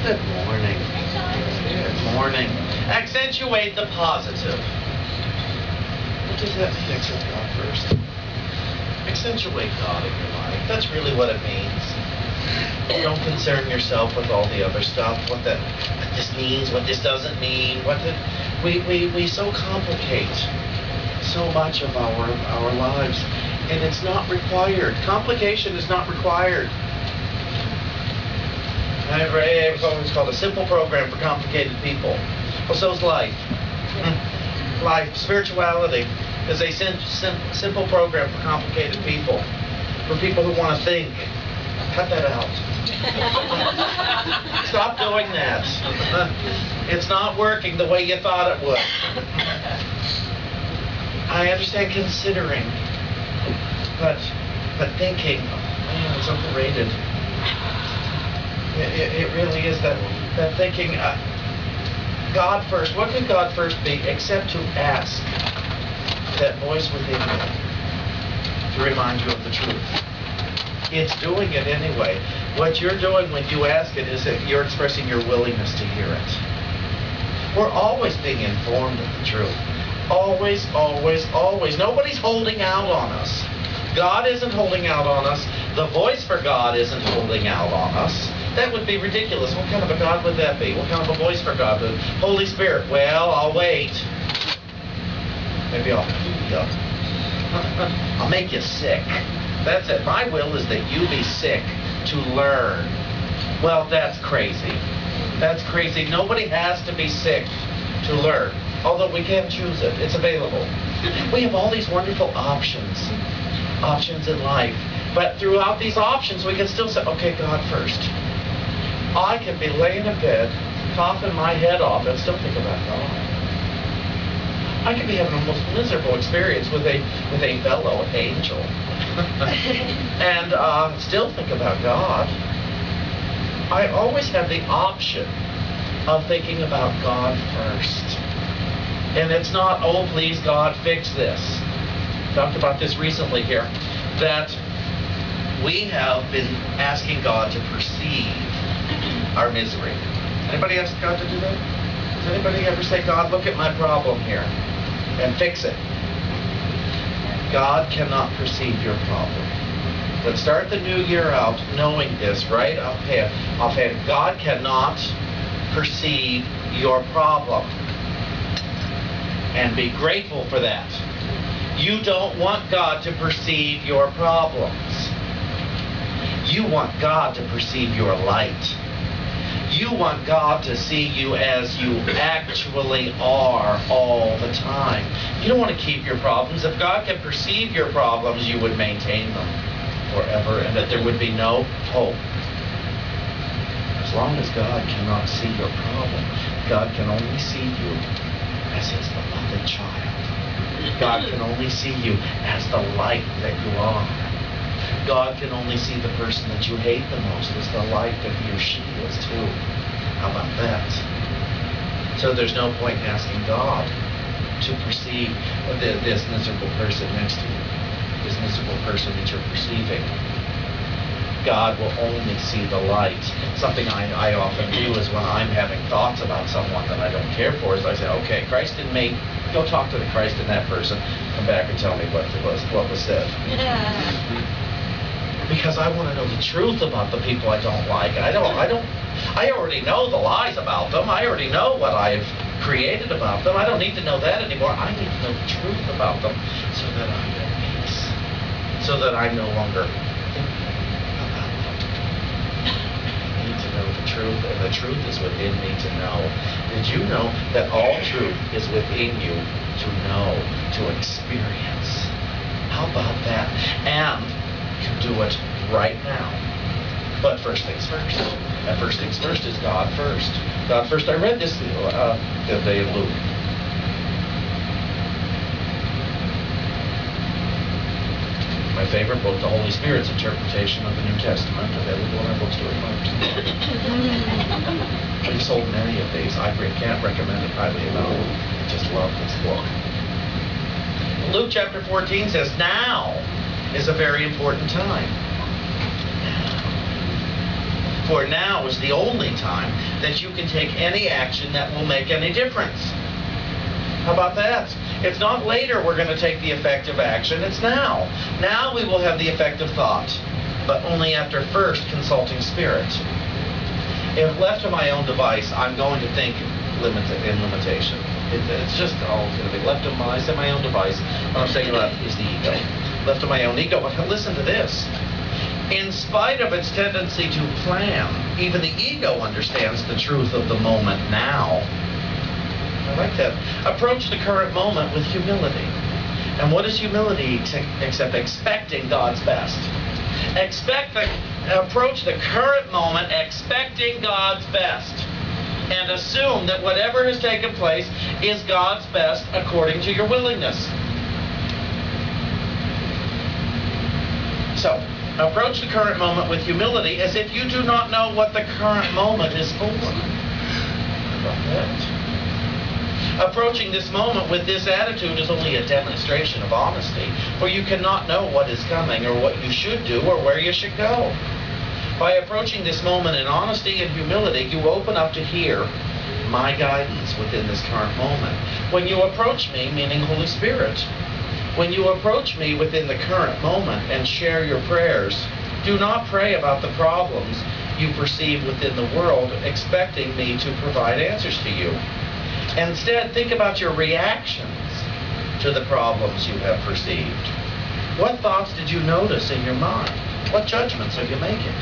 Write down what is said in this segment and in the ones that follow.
Good morning. Good morning. Accentuate the positive. What does that mean, accept God first? Accentuate God in your life. That's really what it means. Don't concern yourself with all the other stuff, what this means, what this doesn't mean, we so complicate so much of our lives, and it's not required. Complication is not required. It's called a simple program for complicated people. Well, so's life. Life, spirituality is a simple program for complicated people. For people who want to think. Cut that out. Stop doing that. It's not working the way you thought it would. I understand considering, but thinking, man, it's overrated. It really is that thinking. God first. What could God first be except to ask that voice within you to remind you of the truth? It's doing it anyway. What you're doing when you ask it is that you're expressing your willingness to hear it. We're always being informed of the truth. Always, always, always. Nobody's holding out on us. God isn't holding out on us. The voice for God isn't holding out on us. That would be ridiculous. What kind of a God would that be? What kind of a voice for God? The Holy Spirit. Well, I'll wait. Maybe I'll heal you. I'll make you sick. That's it. My will is that you be sick to learn. Well, that's crazy. That's crazy. Nobody has to be sick to learn. Although we can choose it. It's available. We have all these wonderful options in life. But throughout these options, we can still say, okay, God first. I can be laying in bed, coughing my head off, and still think about God. I could be having a most miserable experience with a fellow angel, and still think about God. I always have the option of thinking about God first. And it's not, oh, please, God, fix this. Talked about this recently here, that we have been asking God to perceive our misery. Anybody ask God to do that? Does anybody ever say, God, look at my problem here and fix it? God cannot perceive your problem. Let's start the new year out knowing this, right? Offhand. God cannot perceive your problem. And be grateful for that. You don't want God to perceive your problems. You want God to perceive your light. You want God to see you as you actually are all the time. You don't want to keep your problems. If God can perceive your problems, you would maintain them forever, and that there would be no hope. As long as God cannot see your problem, God can only see you as His beloved child. God can only see you as the light that you are. God can only see the person that you hate the most as the light that he or she is too. How about that? So there's no point in asking God to perceive this miserable person next to you, this miserable person that you're perceiving. God will only see the light. Something I often do is when I'm having thoughts about someone that I don't care for, is I say, okay, Christ in me, go talk to the Christ in that person, come back and tell me what was said. Because I want to know the truth about the people I don't like. I already know the lies about them. I already know what I've created about them. I don't need to know that anymore. I need to know the truth about them so that I'm at peace. So that I'm no longer thinking about them. I need to know the truth, and the truth is within me to know. Did you know that all truth is within you to know, to experience? How about that? And can do it right now. But first things first. And first things first is God first. God first. I read this the other day in Luke. My favorite book, the Holy Spirit's interpretation of the New Testament, available in our bookstore. We've sold many of these. I can't recommend it highly enough. I just love this book. Luke chapter 14 says, now is a very important time. For now is the only time that you can take any action that will make any difference. How about that? It's not later we're going to take the effective action, it's now. Now we will have the effective thought, but only after first consulting Spirit. If left to my own device, I'm going to think in limitation. It's just all going to be left to my own device. What I'm saying about is the ego. Left to my own ego. But listen to this. In spite of its tendency to plan, even the ego understands the truth of the moment now. I like that. Approach the current moment with humility. And what is humility except expecting God's best? Approach the current moment expecting God's best. And assume that whatever has taken place is God's best according to your willingness. So, approach the current moment with humility as if you do not know what the current moment is for. How about that? Approaching this moment with this attitude is only a demonstration of honesty, for you cannot know what is coming or what you should do or where you should go. By approaching this moment in honesty and humility, you open up to hear my guidance within this current moment. When you approach me, meaning Holy Spirit, when you approach me within the current moment and share your prayers, do not pray about the problems you perceive within the world, expecting me to provide answers to you. Instead, think about your reactions to the problems you have perceived. What thoughts did you notice in your mind? What judgments are you making?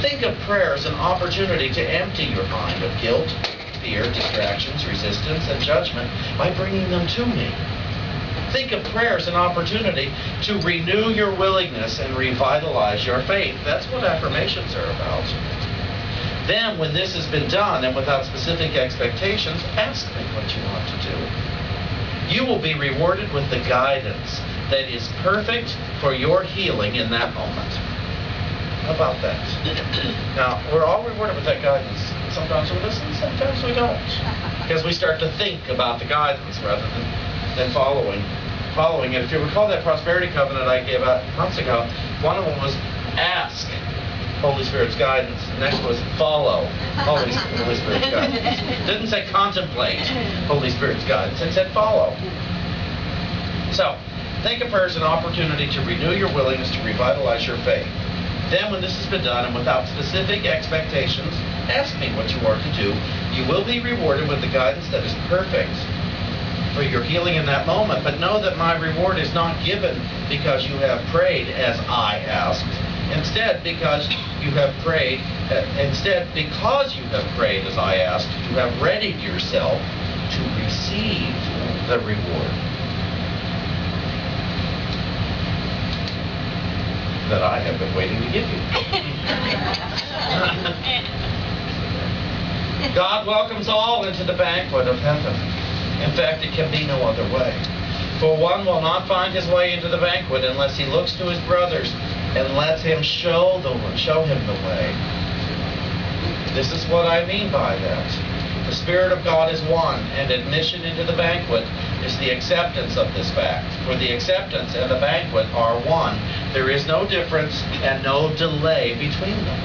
Think of prayer as an opportunity to empty your mind of guilt, fear, distractions, resistance, and judgment by bringing them to me. Think of prayer as an opportunity to renew your willingness and revitalize your faith. That's what affirmations are about. Then, when this has been done, and without specific expectations, ask me what you want to do. You will be rewarded with the guidance that is perfect for your healing in that moment. How about that? Now, we're all rewarded with that guidance. Sometimes we listen, sometimes we don't. Because we start to think about the guidance rather than following it. If you recall that prosperity covenant I gave out months ago, one of them was ask Holy Spirit's guidance. The next was follow Holy Spirit's guidance. It didn't say contemplate Holy Spirit's guidance. It said follow. So, think of prayer as an opportunity to renew your willingness to revitalize your faith. Then, when this has been done, and without specific expectations, ask me what you are to do. You will be rewarded with the guidance that is perfect for your healing in that moment. But know that my reward is not given because you have prayed as I asked. Instead, because you have prayed as I asked, you have readied yourself to receive the reward that I have been waiting to give you. God welcomes all into the banquet of heaven. In fact, it can be no other way. For one will not find his way into the banquet unless he looks to his brothers and lets him show him the way. This is what I mean by that. The Spirit of God is one, and admission into the banquet is the acceptance of this fact. For the acceptance and the banquet are one. There is no difference and no delay between them.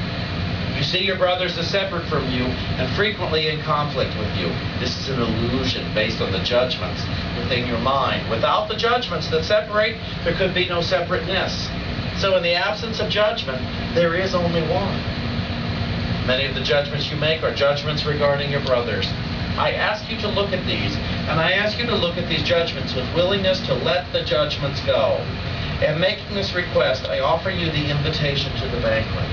You see your brothers as separate from you and frequently in conflict with you. This is an illusion based on the judgments within your mind. Without the judgments that separate, there could be no separateness. So in the absence of judgment, there is only one. Many of the judgments you make are judgments regarding your brothers. I ask you to look at these, and I ask you to look at these judgments with willingness to let the judgments go. And making this request, I offer you the invitation to the banquet.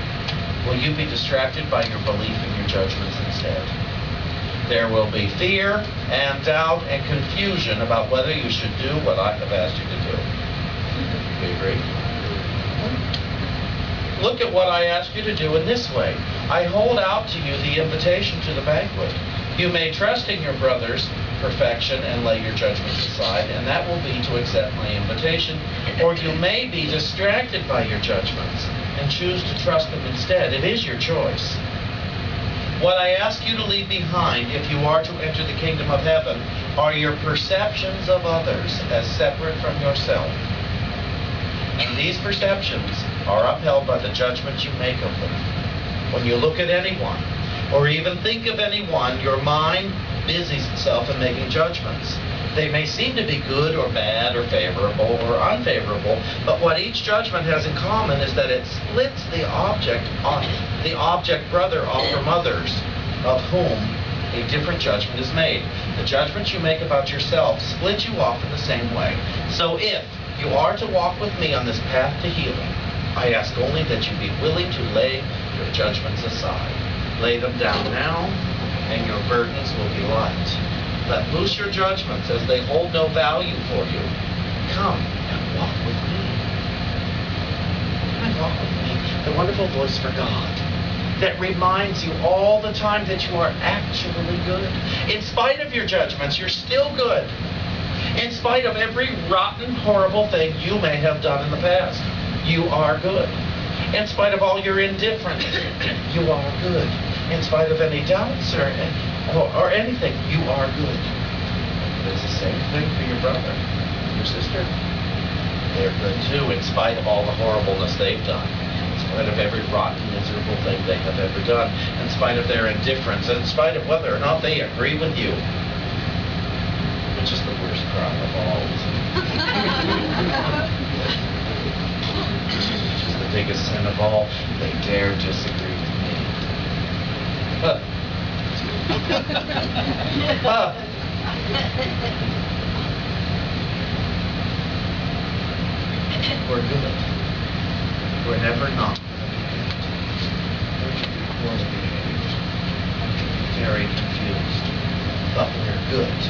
Will you be distracted by your belief in your judgments instead? There will be fear and doubt and confusion about whether you should do what I have asked you to do. Do you agree? Look at what I ask you to do in this way. I hold out to you the invitation to the banquet. You may trust in your brother's perfection and lay your judgments aside, and that will be to accept my invitation. Or you may be distracted by your judgments and choose to trust them instead. It is your choice. What I ask you to leave behind, if you are to enter the kingdom of heaven, are your perceptions of others as separate from yourself. And these perceptions are upheld by the judgments you make of them. When you look at anyone, or even think of anyone, your mind busies itself in making judgments. They may seem to be good or bad or favorable or unfavorable, but what each judgment has in common is that it splits the object brother off from others, of whom a different judgment is made. The judgments you make about yourself split you off in the same way. So if you are to walk with me on this path to healing, I ask only that you be willing to lay your judgments aside. Lay them down now, and your burdens will be light. Let loose your judgments as they hold no value for you. Come and walk with me. Come and walk with me. The wonderful voice for God that reminds you all the time that you are actually good. In spite of your judgments, you're still good. In spite of every rotten, horrible thing you may have done in the past, you are good. In spite of all your indifference, you are good. In spite of any doubts or anything, you are good. It's the same thing for your brother, your sister. They're good too, in spite of all the horribleness they've done. In spite of every rotten, miserable thing they have ever done. In spite of their indifference. In spite of whether or not they agree with you. Which is the worst crime of all. Which is the biggest sin of all. They dare disagree with me. We're good. We're never not going to be very confused. But we're good.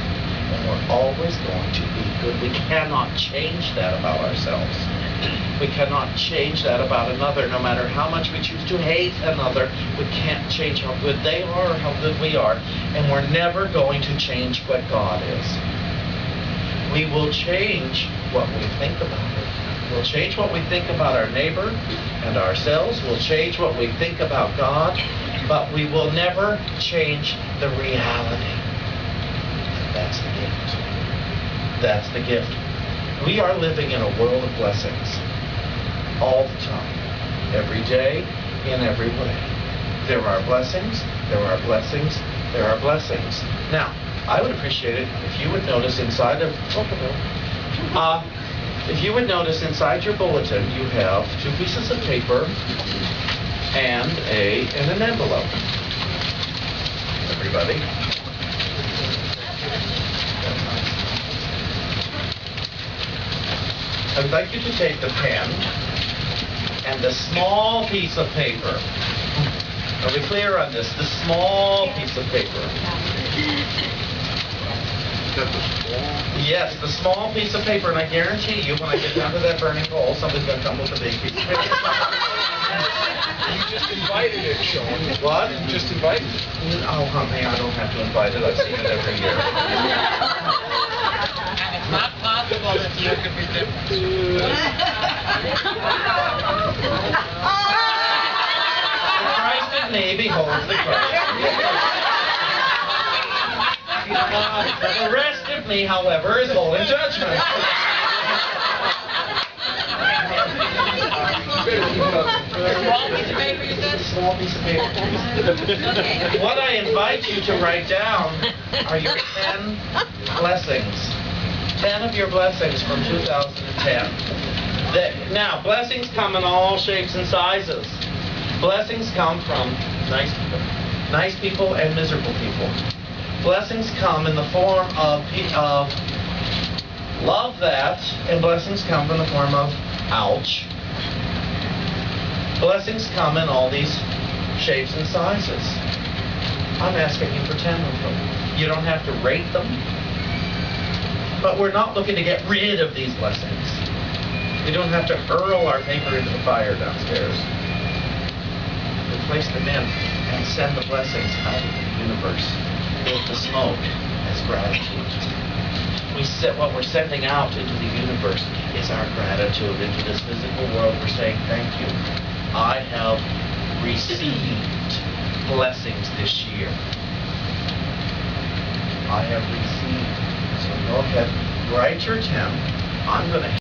And we're always going to be good. We cannot change that about ourselves. We cannot change that about another. No matter how much we choose to hate another, we can't change how good they are or how good we are. And we're never going to change what God is. We will change what we think about it. We'll change what we think about our neighbor and ourselves. We'll change what we think about God. But we will never change the reality. That's the gift. That's the gift. We are living in a world of blessings. All the time. Every day, in every way. There are blessings, there are blessings, there are blessings. Now, I would appreciate it if you would notice inside of... if you would notice inside your bulletin, you have 2 pieces of paper and an envelope. Everybody. I would like you to take the pen and the small piece of paper. Are we clear on this? The small piece of paper. Yes, the small piece of paper. And I guarantee you, when I get down to that burning coal, somebody's going to come with a big piece of paper. You just invited it, Sean. What? You just invited it. Oh, honey, I don't have to invite it. I've seen it every year. It's not possible that you could be different. The Christ in me beholds the Christ in me. The rest of me, however, is holding judgment. Small piece of paper, you said? Small piece of paper. What I invite you to write down are your 10 blessings. 10 of your blessings from 2010. Now, blessings come in all shapes and sizes. Blessings come from nice people and miserable people. Blessings come in the form of love that, and blessings come in the form of ouch. Blessings come in all these shapes and sizes. I'm asking you for 10 of them. You don't have to rate them. But we're not looking to get rid of these blessings. We don't have to hurl our paper into the fire downstairs. We place them in and send the blessings out into the universe with the smoke as gratitude. What we're sending out into the universe is our gratitude. Into this physical world, we're saying, thank you. I have received blessings this year. I have received. So go ahead, write your 10. I'm going to